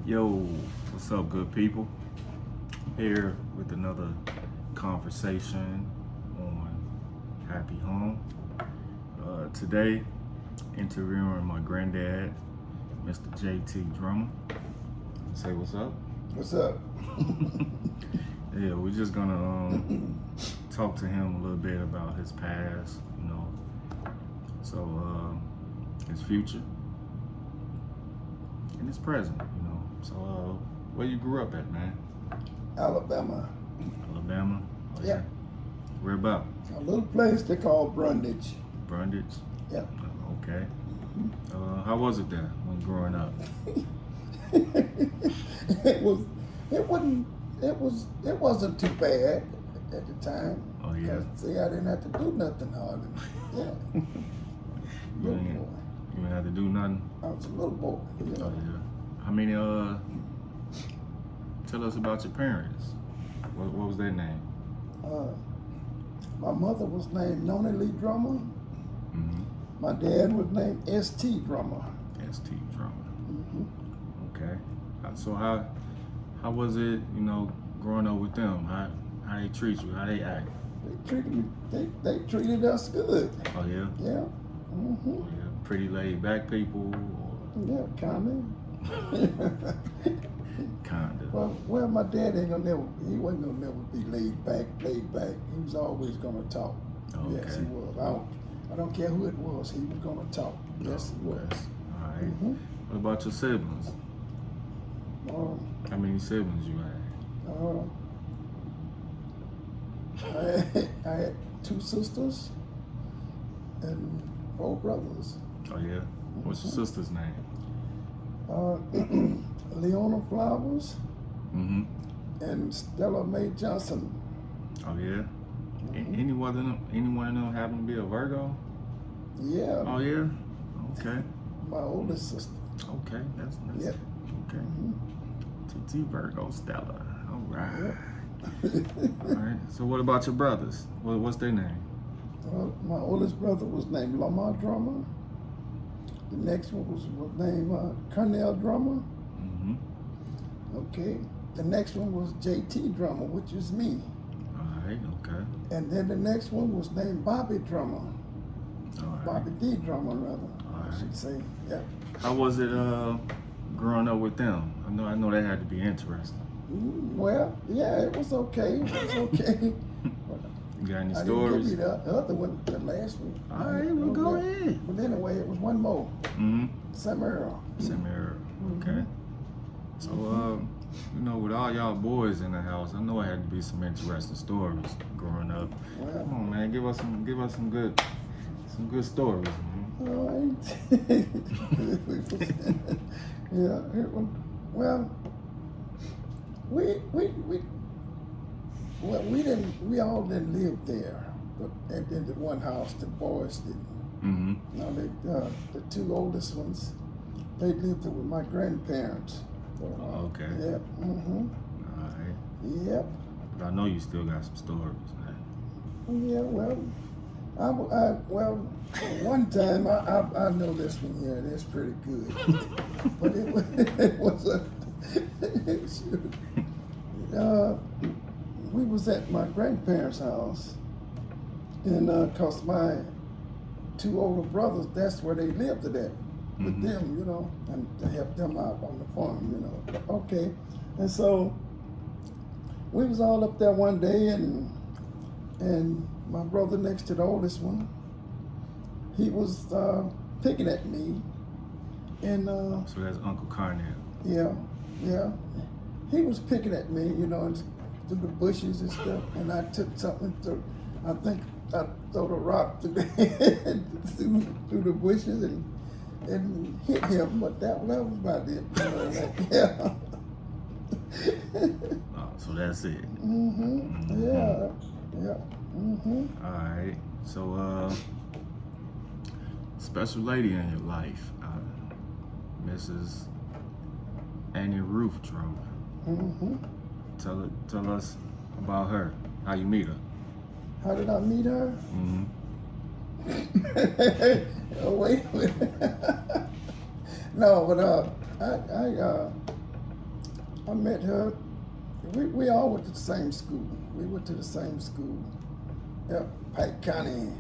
Yo, what's up, good people? Here with another conversation on Happy Home. Today, interviewing my granddad, Mr. JT Drummer. Say what's up. What's up? Yeah, we're just gonna talk to him a little bit about his past, so his future and his present, So, where you grew up at, man? Alabama. Alabama? Oh, Yeah. Where about? A little place they call Brundage. Brundage? Yeah. Okay. How was it there when growing up? It wasn't too bad at the time. Oh, yeah. See, I didn't have to do nothing hardly. Yeah. You Little ain't, boy. you ain't have to do nothing? I was a little boy. Oh, yeah. How many, tell us about your parents. What was their name? My mother was named Noni Lee Drummer. Mm-hmm. My dad was named S.T. Drummer. S.T. Drummer. Mm-hmm. Okay. So how was it, growing up with them? How they treat you? How they act? They treated us good. Oh, yeah? Yeah. Mm-hmm. Oh, yeah. Pretty laid back people? Or... Yeah, kinda. Kinda. Well, my dad he wasn't gonna never be laid back. He was always gonna talk. Okay. Yes, he was. I don't care who it was, he was gonna talk. Yes, he was. All right. Mm-hmm. What about your siblings? How many siblings you had? I had 2 sisters and 4 brothers. Oh, yeah? What's your sister's name? Leona Flowers Mm-hmm. and Stella Mae Johnson. Oh, yeah? Mm-hmm. Anyone of them happen to be a Virgo? Yeah. Oh, yeah? Okay. My oldest sister. Okay, that's Yep. Okay. Mm-hmm. TT Virgo Stella. All right. Yep. All right. So what about your brothers? What's their name? My oldest brother was named Lamar Drummer. The next one was named Cornell Drummer. Mm-hmm. Okay. The next one was JT Drummer, which is me. All right. Okay. And then the next one was named Bobby Drummer. All right. Bobby D Drummer, rather, All I right. should say. Yeah. How was it growing up with them? I know that had to be interesting. Well, yeah, it was okay. It was okay. You got any I stories? didn't give you the other one, the last one. All right, well, go ahead. But anyway, it was one more. Mm-hmm. Samara. Samara. Okay. So, with all y'all boys in the house, I know it had to be some interesting stories growing up. Well, Come on, man, give us some good stories, man. all right. Yeah. Well, we all didn't live there, but in the one house, the boys didn't. Mm-hmm. Now the 2 oldest ones, they lived there with my grandparents. So, Okay. Yep. Mm-hmm. All right. Yep. But I know you still got some stories, man. Yeah. Well, one time I know this one here. And it's pretty good, but it was a. Shoot. We was at my grandparents' house, and cause my 2 older brothers, that's where they lived at, with them, and to help them out on the farm, Okay, and so we was all up there one day, and my brother next to the oldest one, he was picking at me, and So that's Uncle Carnell. yeah. He was picking at me, and through the bushes and stuff, and I took something I think I threw a rock through the bushes and hit him, but that was about it. Yeah. Oh, so that's it. Yeah. All right. So, special lady in your life, Mrs. Annie Ruth Drummer. Tell us about her. How you meet her? How did I meet her? Oh, wait a minute. No, but I met her. We all went to the same school. We went to the same school. Yep, Pike County.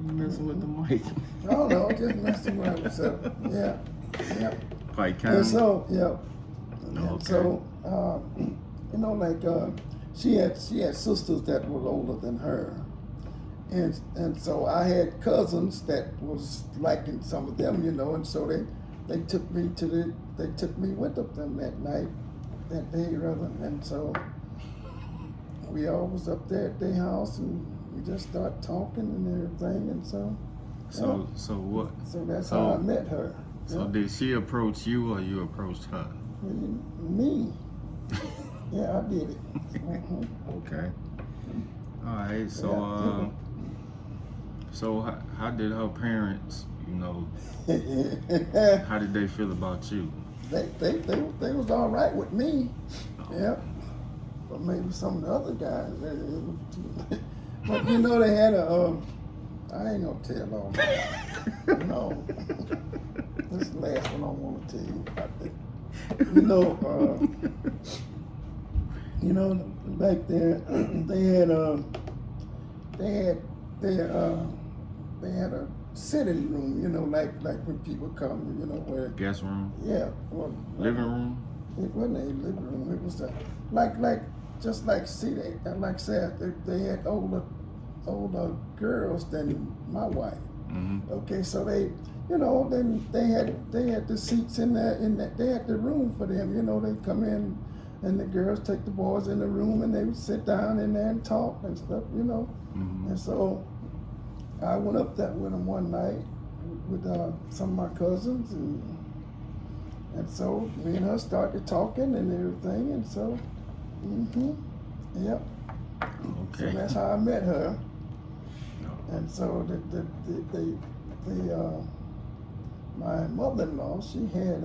You messing with the mic? I don't know, just messing around with stuff. Yeah, yeah. Pike County. And so, yeah. And okay. so, you know, like she had sisters that were older than her, and so I had cousins that was liking some of them, you know, and so they took me with them that night, that day rather, and so we all was up there at their house and we just started talking and everything, and so. So what? So that's how I met her. So yeah. did she approach you or you approached her? Me. Yeah, I did it. Okay. All right. So so how did her parents, you know, how did they feel about you? They was all right with me. Yeah. But maybe some of the other guys. But you know they had I ain't gonna tell all that. No. This last one I want to tell you about that. You know, back there they had a sitting room. You know, like when people come. You know where. Guest room. Yeah. Well, living room. It wasn't a living room. It was just like say they had older girls than my wife. Mm-hmm. Okay, so they, you know, then they had the seats in there, they had the room for them. You know, they come in, and the girls take the boys in the room, and they would sit down in there and talk and stuff. You know, Mm-hmm. and so I went up there with them one night with some of my cousins, and so me and her started talking and everything, and so, yep. Okay. So that's how I met her. And so my mother-in-law, she had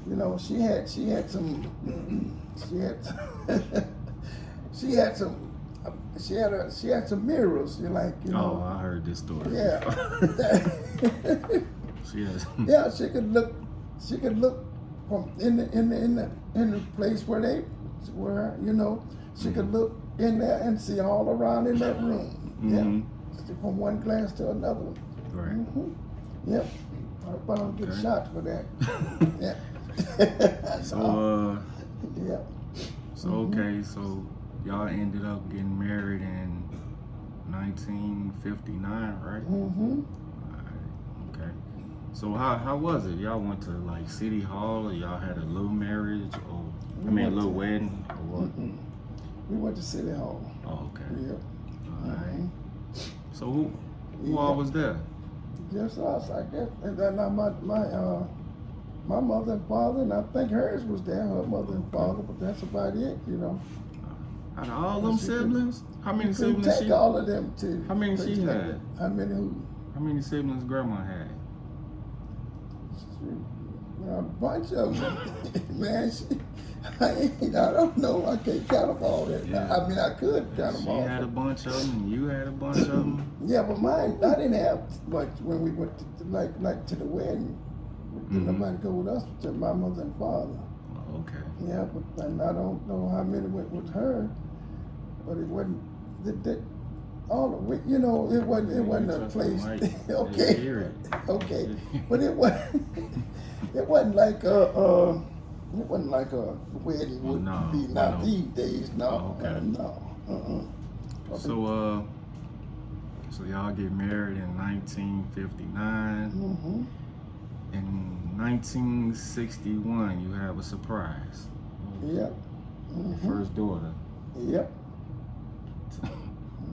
you know, she had some mirrors, you know. Oh, I heard this story. Yeah. She has. Yeah, she could look from in the place where you know, she could look in there and see all around in that room. Mm-hmm. Yeah, from one glass to another one. Right. Mm-hmm. Yep. I hope I don't get shot for that. Yeah. So yeah. So okay, so y'all ended up getting married in 1959, right? Mm-hmm. Alright, okay. So how was it? Y'all went to like City Hall, or y'all had a little marriage, or a little wedding, or what? Mm-hmm. We went to City Hall. Oh, okay. Yep. Alright. So who all was there? Just us, I guess. And then my mother and father, and I think hers was there, her mother and father, but that's about it, you know. Out of all them siblings? How many Couldn't siblings take all of them too. How many she had? How many who? How many siblings grandma had? A bunch of them. Man, I don't know. I can't count them all that. Yeah. I mean, I could count them all. She had a bunch of them, and you had a bunch of them. Yeah, but mine, I didn't have much when we went to, like to the wedding. Didn't nobody go with us, to my mother and father. Oh, okay. Yeah, but and I don't know how many went with her, but it wasn't. All of it, you know, it wasn't a place. Okay, okay, but it wasn't. It wasn't like a wedding would be now these days. No, oh, okay. No. So so y'all get married in 1959. Mm-hmm. In 1961, you have a surprise. Yep. Mm-hmm. First daughter. Yep.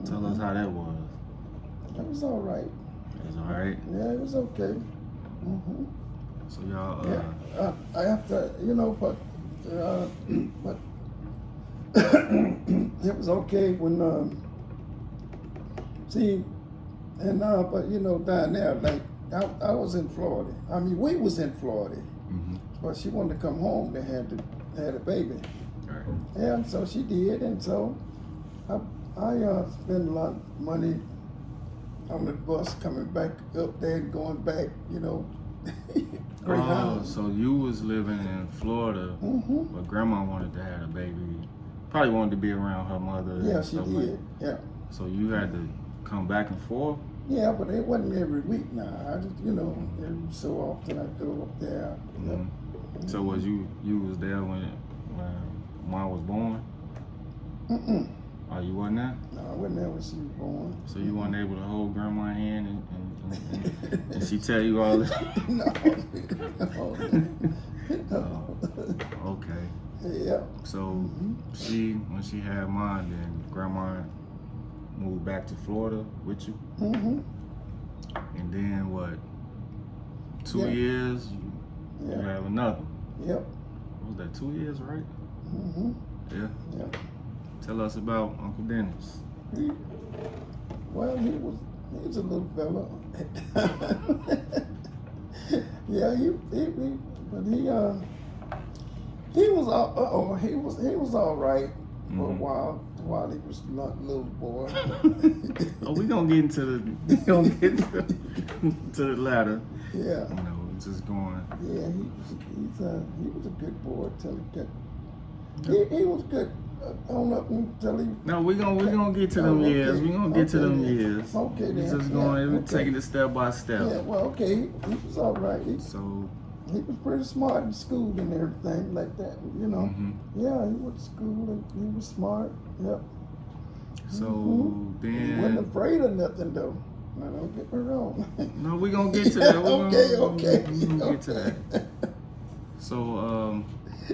Tell us how that was. It was all right. It was all right? Yeah, it was okay. Mm-hmm. So y'all, yeah, I have to, you know, but it was okay when, see, and but you know, down there, like, I was in Florida. I mean, we was in Florida, but she wanted to come home. They had a baby. Right. Yeah, and so she did, and so I spent a lot of money on the bus coming back up there and going back, you know. Greyhound. so you was living in Florida, but grandma wanted to have a baby. Probably wanted to be around her mother. Yeah, and she stuff did. like. Yeah. So you had to come back and forth. Yeah, but it wasn't every week now. I just, every so often I go up there. Yep. So was you was there when Mom was born? Oh, you wasn't there? No, I wasn't there when she was born. So you weren't able to hold grandma's hand and she tell you all this? No. Okay. Yeah. So when she had mine, then grandma moved back to Florida with you? And then what? 2 years, you have another. Yep. What was that, 2 years, right? Yeah. Yep. Tell us about Uncle Dennis. He was a little fella. Yeah, he was all right for a while he was a little boy. Oh, we gonna get into to the latter. Yeah. Just going. Yeah, he was a good boy till he got. He was good on up until he. No, we gonna get to them years. We gonna get to them years. Okay, we then. just going taking it step by step. Yeah, well, okay, he was all right. He was pretty smart in school and everything like that. Yeah, he went to school and he was smart. Yep. So then. He wasn't afraid of nothing though. Now, don't get me wrong. No, we gonna get to that. Okay. We gonna get to that. So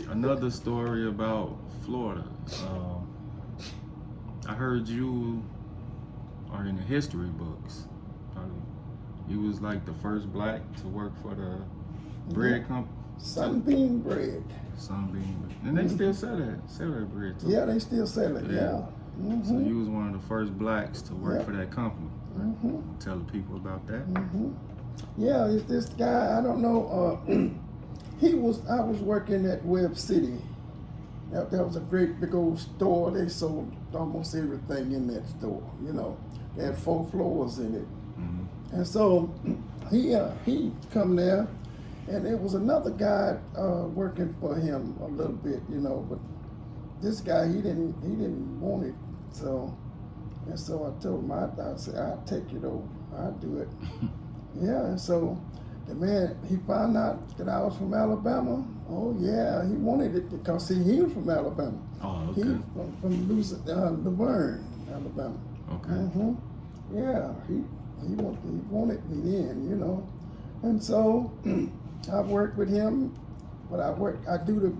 another story about Florida. I heard you are in the history books. You was like the first black to work for the bread company. Sunbeam bread. Sunbeam bread. And they still sell that bread too. Yeah, they still sell it. Yeah. So you was one of the first blacks to work for that company. Tell the people about that. Yeah, it's this guy. I don't know. I was working at Web City. That was a great big old store. They sold almost everything in that store. They had 4 floors in it. And so he come there, and it was another guy working for him a little bit, but this guy he didn't want it. So I told him I said I'll take it over. I'll do it. Yeah, and so the man, he found out that I was from Alabama. Oh yeah, he wanted it because he was from Alabama. Oh, okay. He from Laverne, Alabama. Okay. Yeah, he wanted me then, and so I worked with him, but I do the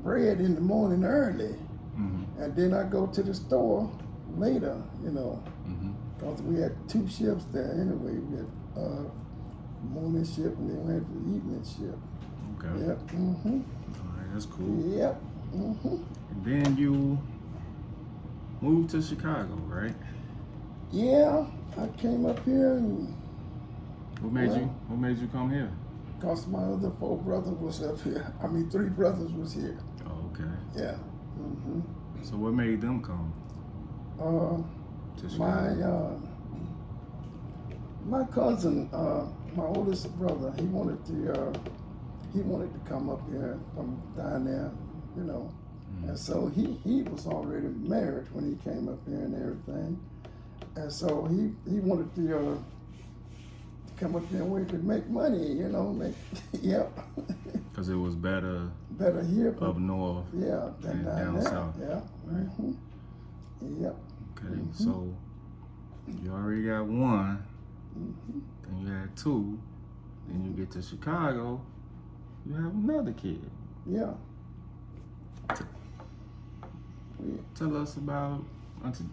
bread in the morning early, and then I go to the store later, because we had 2 shifts there anyway. We had morning shift and then we had the evening shift. Okay. Yep. All right, that's cool. Yep. And then you moved to Chicago, right? Yeah, I came up here and. What made you come here? Because my other 4 brothers was up here. 3 brothers was here. Oh, okay. Yeah. So what made them come? To Chicago? My cousin, my oldest brother, he wanted to come up here from down there, and so he was already married when he came up here and everything, and so he wanted to come up here where he could make money, yep. Because it was better here up north, than down south. Yeah. Right. Yep. Okay, so you already got 1, then you had 2, then you get to Chicago, you have another kid. Yeah. Tell us about Auntie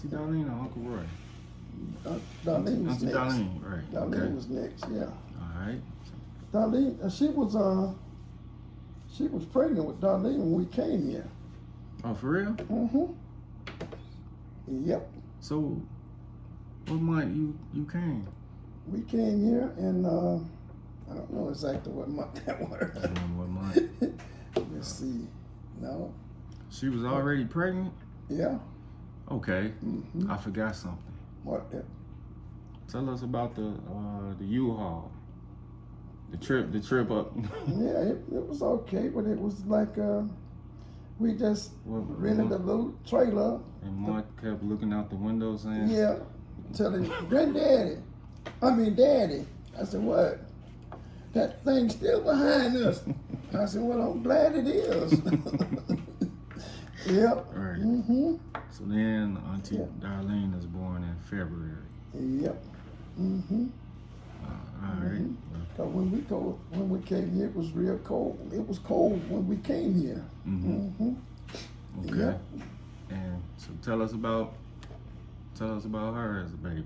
Darlene or Uncle Roy. Darlene was Auntie next. Darlene, right? Darlene was next. Yeah. All right. Darlene, she was pregnant with Darlene when we came here. Oh, for real? Yep. So, what month you came? We came here in I don't know exactly what month that was. I don't know what month. Let's see. No. She was already pregnant? Yeah. Okay. I forgot something. What? Tell us about the U-Haul. The trip up. Yeah, it was okay, but it was like we just rented a little trailer. And Mark kept looking out the window saying, Yeah, telling Daddy. I said, what? That thing's still behind us. I said, well, I'm glad it is. Yep. Right. Mm-hmm. So then Auntie Darlene is born in February. Yep. Mm-hmm. All right. Cause when we came here, it was real cold. It was cold when we came here. Mm-hmm. Okay. Yep. And so tell us about her as a baby.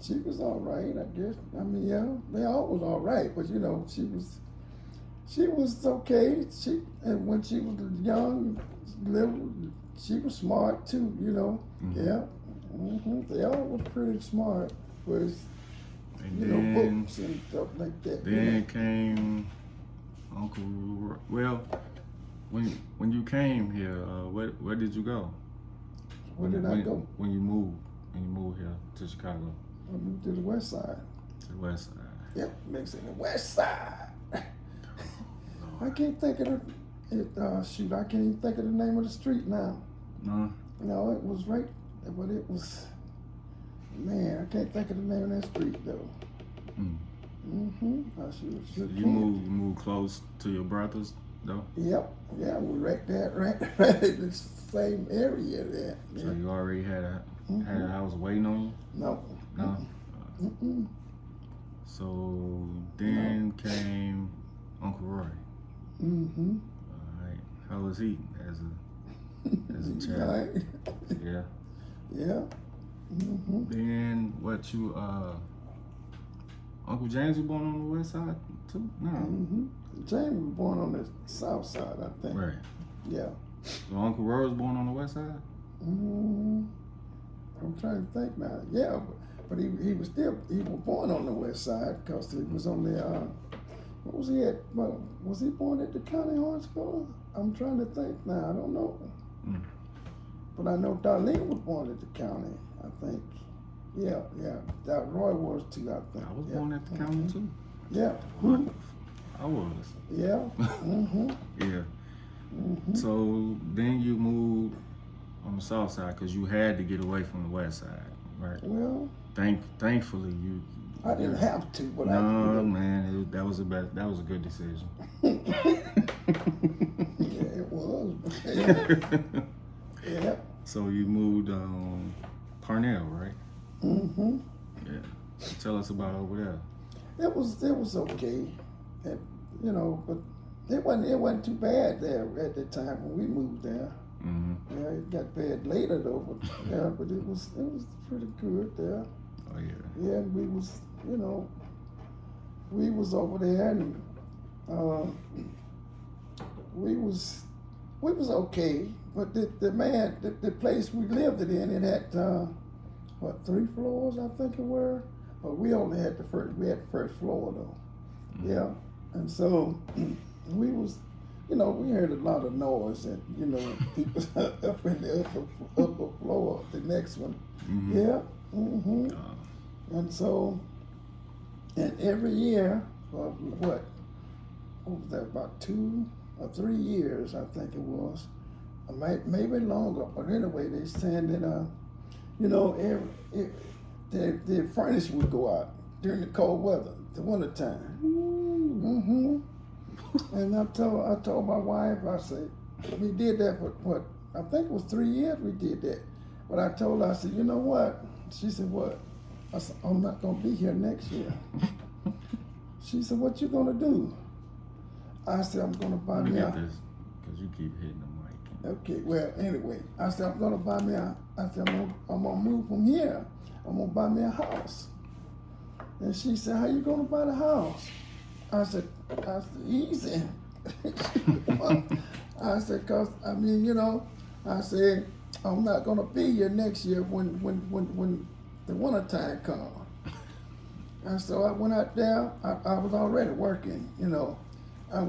She was all right, I guess. I mean, yeah, they all was all right, but you know, she was okay. And when she was young, little, she was smart too. You know, yeah. Mm-hmm. They all was pretty smart, with books and stuff like that. Then came Uncle. Well, when you came here, where did you go? Where did I go? When you moved here to Chicago. I moved to the west side. To the west side. Yep, makes it the west side. I can't think of it. Shoot, I can't even think of the name of the street now. No. No, it was right, but it was. Man, I can't think of the name of that street though. Mm-hmm. I sure You moved close to your brothers though. Yep. Yeah, we right in the same area there. Yeah. So you already had a house waiting on you. No. No. So then came Uncle Roy. Mm-hmm. All right. How was he as a child? Right. Yeah. Yeah. Mm-hmm. Then what you Uncle James was born on the west side too? No. Mm-hmm. James was born on the south side, I think. Right. Yeah. So Uncle Roy was born on the west side? I'm trying to think now. Yeah, but he was born on the west side because he was on the what was he at? Well, was he born at the county hospital? I'm trying to think now. I don't know. But I know Darlene was born at the county, I think. Yeah. Roy was too, I think. I was born at the county too. Yeah. I was. Yeah. Yeah. So then you moved on the south side because you had to get away from the west side, right? Well, thankfully you. I didn't have to, but man, that was a good decision. Yeah, it was. Yeah. So you moved Parnell, right? Mm-hmm. Yeah. So tell us about over there. It was okay, but it wasn't too bad there at the time when we moved there. Yeah, it got bad later though, but it was pretty good there. Oh yeah. Yeah, and we was over there and we was okay, but the place we lived in, it had 3 floors I think it were, but we only had the first floor though. Yeah, and so we was, we heard a lot of noise and people up in the upper floor, the next one. Yeah. And so, and every year, what was that, about 2 or 3 years, I think it was, maybe longer, but anyway, they saying that, the furnace would go out during the cold weather, the winter time. And I told my wife, I said, we did that for what, I think it was 3 years we did that. But I told her, I said, you know what? She said, what? I said, I'm not gonna be here next year. She said, what you gonna do? I said, I'm gonna buy me a... Because you keep hitting the mic. Okay, well, anyway, I said, I'm gonna buy me a... I said, I'm gonna move from here. I'm gonna buy me a house. And she said, how you gonna buy the house? I said, easy. I said, cause I said, I'm not gonna be here next year when the winter time comes. And so I went out there. I was already working, I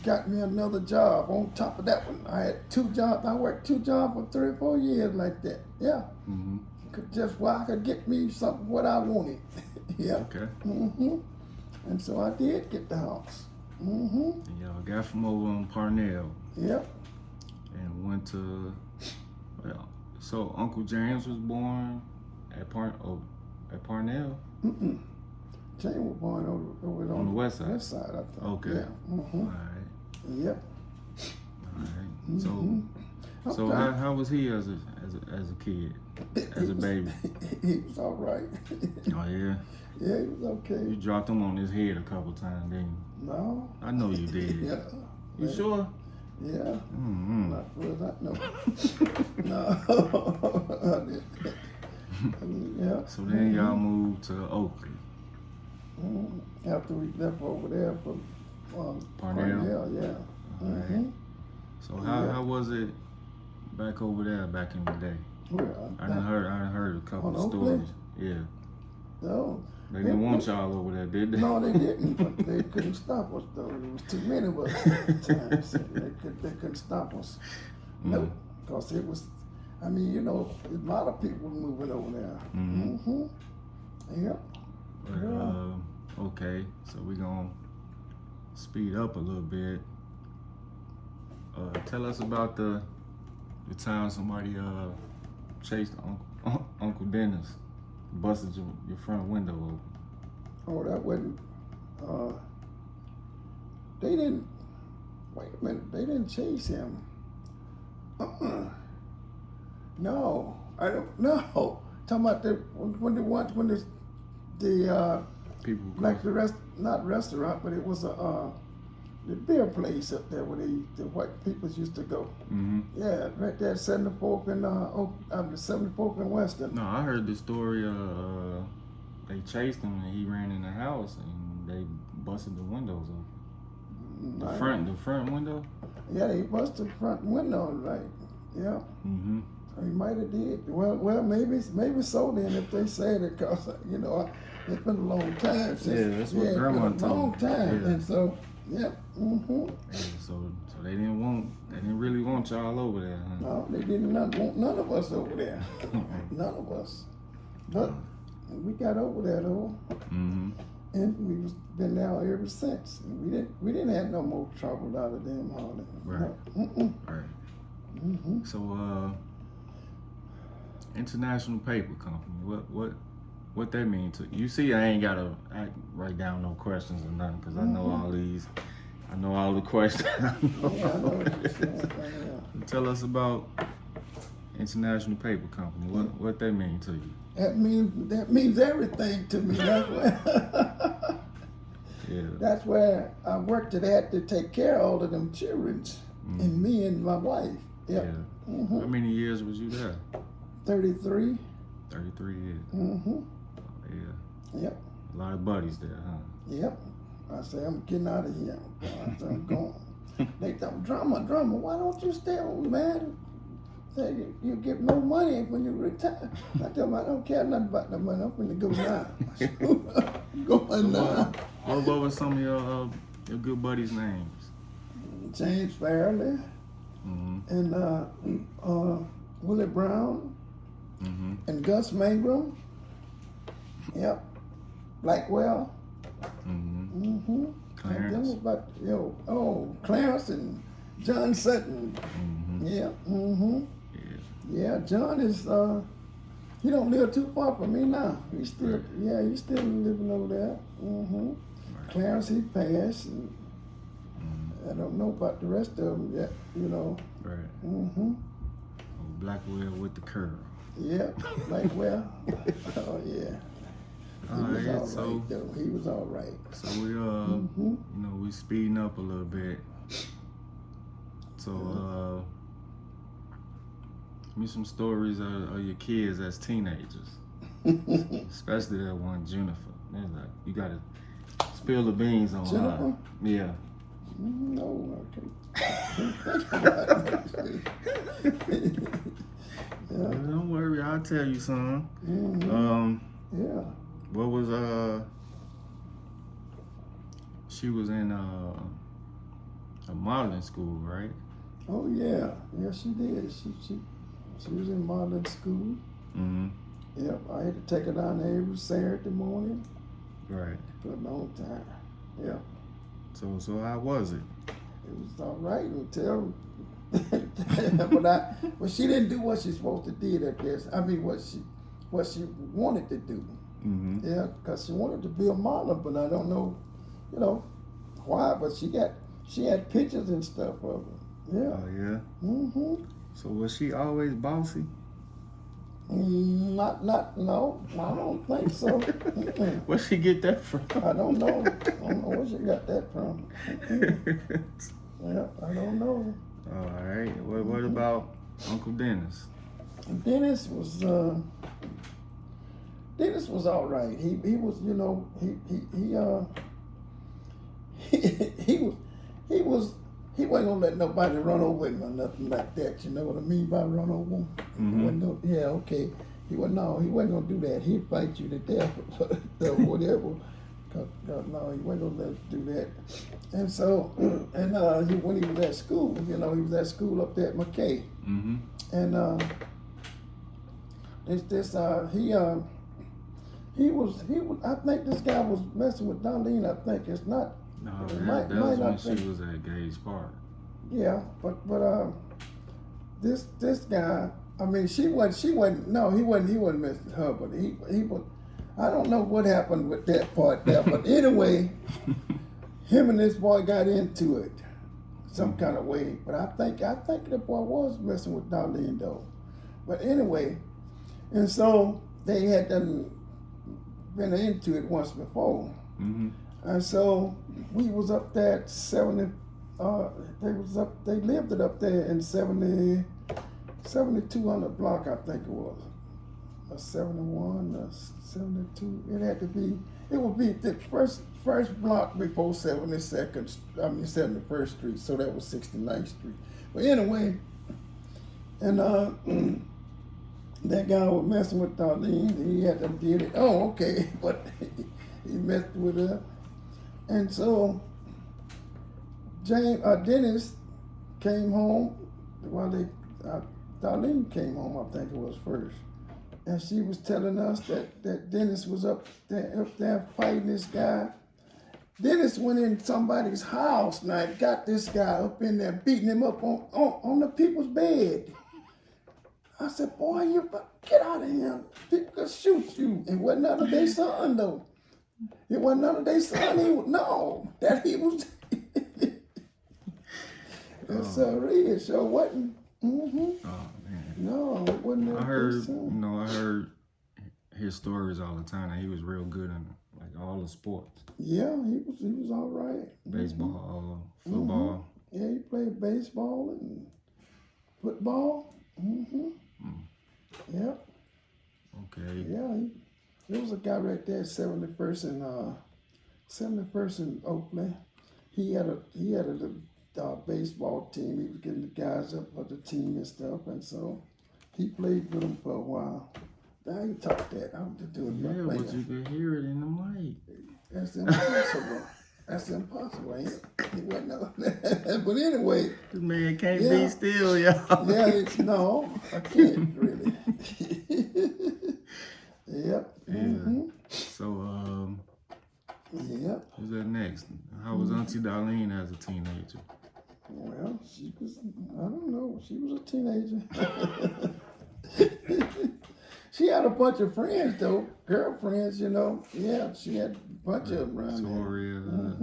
got me another job on top of that one. I had 2 jobs. I worked 2 jobs for 3 or 4 years like that. Yeah. Just where I could get me something what I wanted. Yeah. Okay. And so I did get the house. Mm-hmm. And y'all got from over on Parnell Yep. and went to, well, so Uncle James was born at Parnell? Mm-mm. James was born over On the west side? West side, I think. Okay. Yeah. Mm-hmm. All right. Yep. All right. Mm-hmm. So how was he as a kid, as a baby? He was all right. Oh yeah. Yeah, he was okay. You dropped him on his head a couple times, didn't you? No. I know you did. Yeah. You sure? Yeah. Mm-hmm. Not for that, no. No. Yeah. So then y'all moved to Oakley. Mm-hmm. After we left over there from Parnell? yeah. All right. So how was it back over there back in the day? Well, I done heard a couple on of Oakley? stories. Yeah. No. They didn't want y'all over there, did they? No, they didn't, but they couldn't stop us though. There was too many of us at the time. So they couldn't stop us. Nope. Because it was, I mean, you know, a lot of people moving over there. Mm-hmm. Yep. But, okay, so we're going to speed up a little bit. Tell us about the time somebody chased Uncle Dennis, busted your front window open. Oh, that wasn't, they didn't, wait a minute, they didn't chase him. No, I don't know. Talking about when the People like not restaurant, but it was the beer place up there where the white people used to go. Mm-hmm. Yeah, right there at 74th and the 74th and Western. No, I heard the story. They chased him and he ran in the house and they busted the windows open. The front window. Yeah, they busted the front window, right? Yeah. Mm-hmm. So he might have did. Well, maybe so then if they said it, cause you know it's been a long time since. Yeah, that's what Grandma it's been a long told me. time, Yeah. and so yeah. Mm-hmm. Yeah, so they didn't really want y'all over there, huh? No, they did not want none of us over there. None of us. But we got over there though, Mm-hmm. and we was been there ever since. And we didn't have no more trouble out of them hardly. Right. No. Right. Mm-hmm. So International Paper Company, what that mean to you? See, I ain't gotta write down no questions or nothing because I know all these. I know all the questions. Yeah, I know what you're saying. Yeah. Tell us about International Paper Company. What that mean to you? That means everything to me. That's where, Yeah. that's where I worked at that to take care of all of them children and me and my wife. Yep. Yeah. Mm-hmm. How many years was you there? 33. 33 years. Mm-hmm. Yeah. Yep. A lot of buddies there, huh? Yep. I say, I'm getting out of here. I say, I'm going. They thought, drama, why don't you stay on, man? Say, you get more money when you retire. I tell them, I don't care nothing about the money. I'm going to go now. Go now. What was some of your good buddies' names? James Fairley Mm-hmm. and Willie Brown Mm-hmm. and Gus Mangrum. Yep. Blackwell. Mm-hmm. Mm-hmm. Clarence. About Clarence and John Sutton. Mm-hmm. Yeah. Mm-hmm. Yeah. Yeah. John is he don't live too far from me now. He's still he's still living over there. Mm-hmm. Right. Clarence he passed. And I don't know about the rest of them yet. You know. Right. Mm-hmm. Oh, Blackwell with the curl. Yeah. Blackwell. Oh yeah. He was all right, though. He was all right. So we you know, we speeding up a little bit. So give me some stories of your kids as teenagers, especially that one Jennifer. There's like, you gotta spill the beans on Jennifer? her. Yeah. No, I can't think about it. Yeah. Don't worry, I'll tell you some. Mm-hmm. Yeah. What was she was in a modeling school, right? Oh yeah, yeah, she did. She was in modeling school. Mm-hmm. Yep, I had to take her down there every Saturday morning. Right. for a long time. Yeah. So how was it? It was all right until, but she didn't do what she's supposed to do. I guess. I mean, what she wanted to do. Mm-hmm. Yeah, because she wanted to be a model, but I don't know, why. But she had pictures and stuff of her. Yeah. Oh yeah. Mm-hmm. So was she always bossy? No, I don't think so. Where'd she get that from? I don't know. I don't know where she got that from. Yeah, I don't know. All right. What about Uncle Dennis? Dennis was all right. He was, he wasn't gonna let nobody run over him or nothing like that. You know what I mean by run over him? Mm-hmm. Okay. He wasn't gonna do that. He'd fight you to death or whatever. No, he wasn't gonna let us do that. And so, when he was at school, he was at school up there at McKay. Mm-hmm. And he was. I think this guy was messing with Darlene. I think it's not. No, It that was when not she was at Gage Park. Yeah, but this guy. I mean, he wasn't. No, he wasn't messing with her. But he was. I don't know what happened with that part there. But anyway, him and this boy got into it some kind of way. But I think the boy was messing with Darlene though. But anyway, and so they had done been into it once before. Mm-hmm. And so we was up there at 70. They lived it up there in 7200 block, I think it was. A 71, a 72. It would be the first block before 72nd. 71st Street. So that was 69th Street. But anyway, and that guy was messing with Darlene. He had to did it. Oh, okay, but he messed with her. And so Dennis came home while Darlene came home, I think it was first. And she was telling us that Dennis was up there fighting this guy. Dennis went in somebody's house now and got this guy up in there beating him up on the people's bed. I said, boy, you get out of here. People could shoot you. It wasn't none of their son though. It wasn't none of their son. He was. That's real. So wasn't. Mm-hmm. Oh man. No, it wasn't. I heard his stories all the time. And he was real good in like all the sports. Yeah, he was all right. Baseball, football. Mm-hmm. Yeah, he played baseball and football. Mm-hmm. Yep. Okay. Yeah, there was a guy right there, 71st and Oakley. He had a baseball team. He was getting the guys up for the team and stuff, and so he played with them for a while. I ain't talk that. I'm just doing my Yeah, but you can hear it in the mic. That's impossible. That's impossible, ain't it? It wasn't no, but anyway. This man can't be still, y'all. Yeah, no, I can't really. Yep. Yeah. Mm-hmm. So, Yep. who's that next? How was Auntie Darlene as a teenager? Well, she was, I don't know, she was a teenager. She had a bunch of friends, though, girlfriends, Yeah, she had a bunch of them around Victoria, there.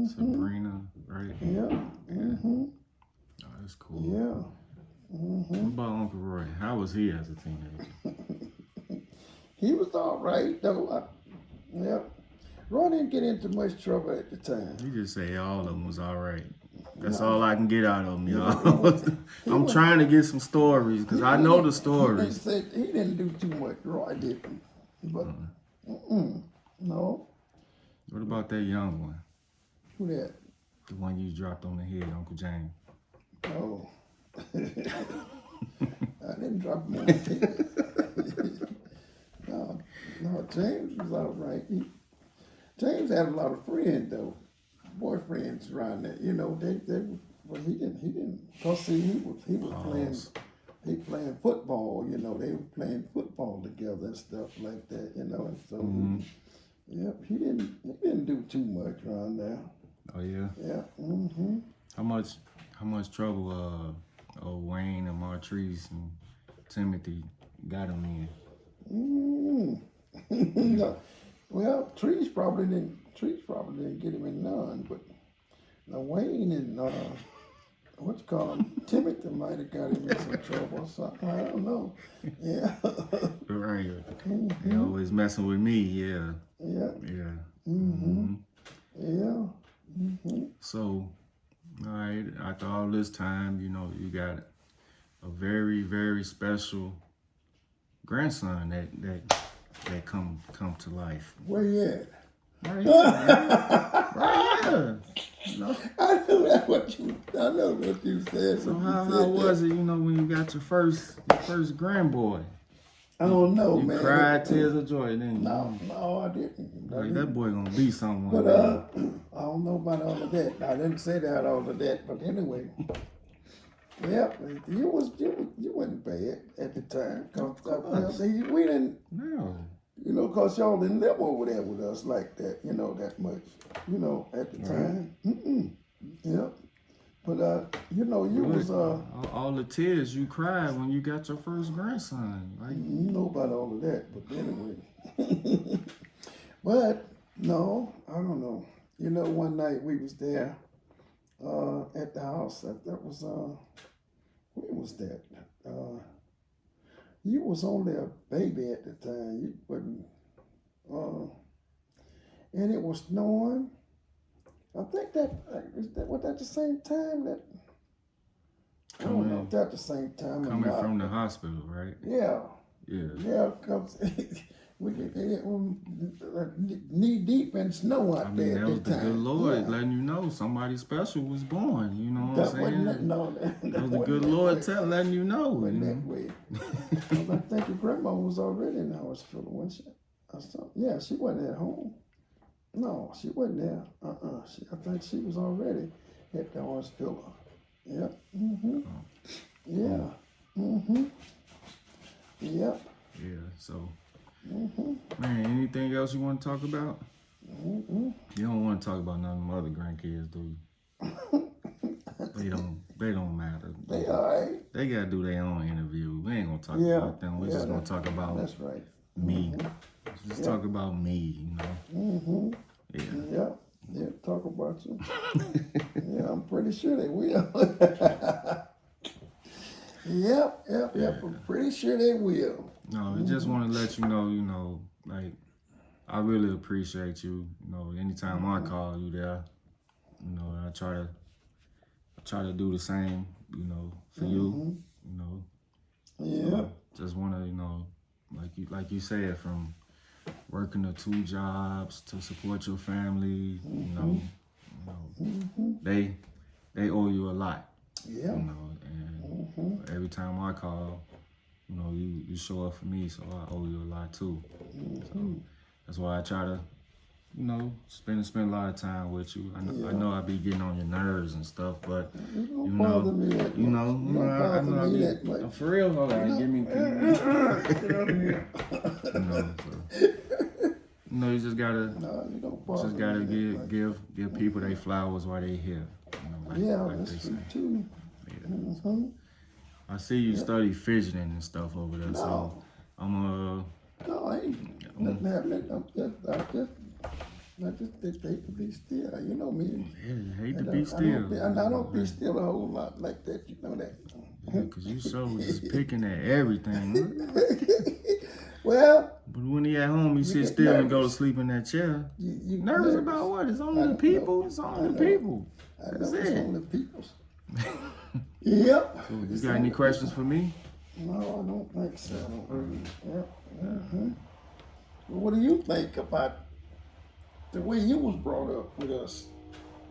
Sabrina, right? Yeah. Mm-hmm. Oh, that's cool. Yeah. Mm-hmm. What about Uncle Roy? How was he as a teenager? He was all right, though. Yeah. Roy didn't get into much trouble at the time. You just say all of them was all right. That's all I can get out of them, y'all. I'm trying to get some stories because I know the stories. He didn't do too much. Roy didn't. But, no. What about that young one? Who that? The one you dropped on the head, Uncle James. Oh. I didn't drop him on the head. No, James was all right. James had a lot of friends, though. Boyfriends around there, but he didn't. Cause see, he was playing football. They were playing football together and stuff like that. And so Yep, he didn't do too much around there. Oh yeah. Yeah. Mm-hmm. How much trouble old Wayne and Martrice and Timothy got him in? No. Well, Trees probably didn't get him in none, but Wayne and what's called Timothy might have got him in some trouble or something. I don't know. Yeah. Right. They always messing with me. Yeah. Yeah. Yeah. Mm-hmm. Yeah. Mm-hmm. So, all right. After all this time, you know, you got a very, very special grandson that come to life. Where you at? Right here, man. Right here. You know? I know what you said. So how was it, you know, when you got your first grandboy? I don't know, You man. cried tears of joy, didn't you? No, I didn't. Like, that boy gonna be someone. But I don't know about all of that. I didn't say that all of that, but anyway. Yeah, you wasn't bad at the time. We didn't, No. you know, cause y'all didn't live over there with us like that, you know, that much, you know, at the time. Yeah, but you know, you was all the tears you cried when you got your first grandson. Like, you know about all of that, but anyway. But no, I don't know. You know, one night we was there at the house. That was when was that? You was only a baby at the time. You wasn't. And it was snowing. I think was that the same time that. I don't know if that's the same time. Coming from the hospital, right? Yeah. Yeah. Yeah, cause we knee deep in snow out there. That was the good Lord letting you know somebody special was born. You know what I'm saying? That was the good Lord letting you know. That way. I think your grandma was already in the hospital, wasn't she? Yeah, she wasn't at home. No, she wasn't there. I think she was already at the hospital. Yeah. Mm-hmm. Yeah. Mm-hmm. Yep. Yeah. So. Man, anything else you want to talk about? You don't want to talk about none of them other grandkids, do you? They don't matter. They all right. They gotta do their own interview. We ain't gonna talk about them. We're just gonna talk about me. Just talk about me, you know. Yeah, talk about you. Yeah, I'm pretty sure they will. Yep. I'm pretty sure they will. No, I just want to let you know, like, I really appreciate you. You know, anytime I call you there, you know, I try to do the same, you know, for you, you know. Yeah. So just want to, you know, like you said, from working the 2 jobs to support your family, you know, they owe you a lot. Yeah. You know, and every time I call, you know, you show up for me, so I owe you a lot too. So that's why I try to, you know, spend a lot of time with you. I know I be getting on your nerves and stuff, but you don't bother me that much. I know for real. Hold on, give me. You just gotta. No, you don't bother me. Give people their flowers while they here. You know, like that's they true say. too. Yeah. I see you study fidgeting and stuff over there, so I'm No, I ain't nothing happening. I just hate to be still. You know me. Yeah, hate to be still. I don't be still a whole lot like that. You know that. Yeah, because you so just picking at everything. Well. But when he at home, he sit still and go to sleep in that chair. You nervous about what? It's only the people. It's only the people. That's it. It's only the people. Yep. So you got any questions for me? No, I don't think so. I don't really. Well, what do you think about the way you was brought up with us?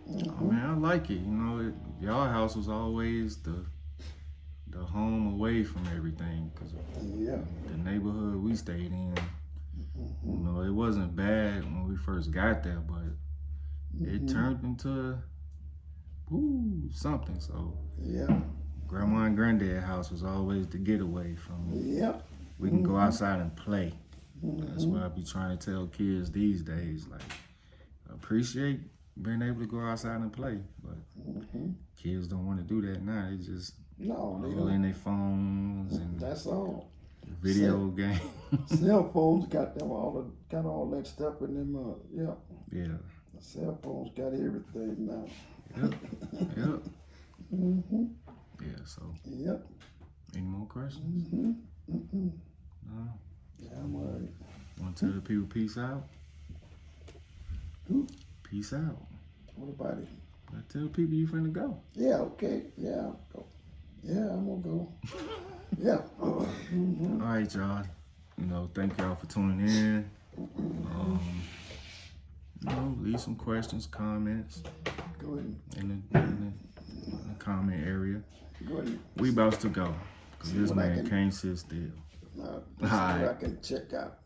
Oh, man, I like it. You know, y'all house was always the home away from everything, because the neighborhood we stayed in, you know, it wasn't bad when we first got there, but it turned into something. So Grandma and Granddad house was always the getaway from. Yep. We can go outside and play. That's what I be trying to tell kids these days. Like, appreciate being able to go outside and play, but kids don't want to do that now. They just No, they all don't. in their phones and That's all. video games. Cell phones got all that stuff in them. Yeah. Yeah. The cell phones got everything now. Yep. Yeah. So. Yep. Any more questions? No. Yeah, I'm worried. Want to tell the people peace out? Who? Peace out. What about it? I tell people you finna go. Yeah. Okay. Yeah. I'll go. Yeah, I'm gonna go. Yeah. All right, y'all. Thank y'all for tuning in. Leave some questions, comments Go ahead. in the comment area. Go ahead. We about to go, cause this what I man can- can't sit still. This is what Alright. I can check out.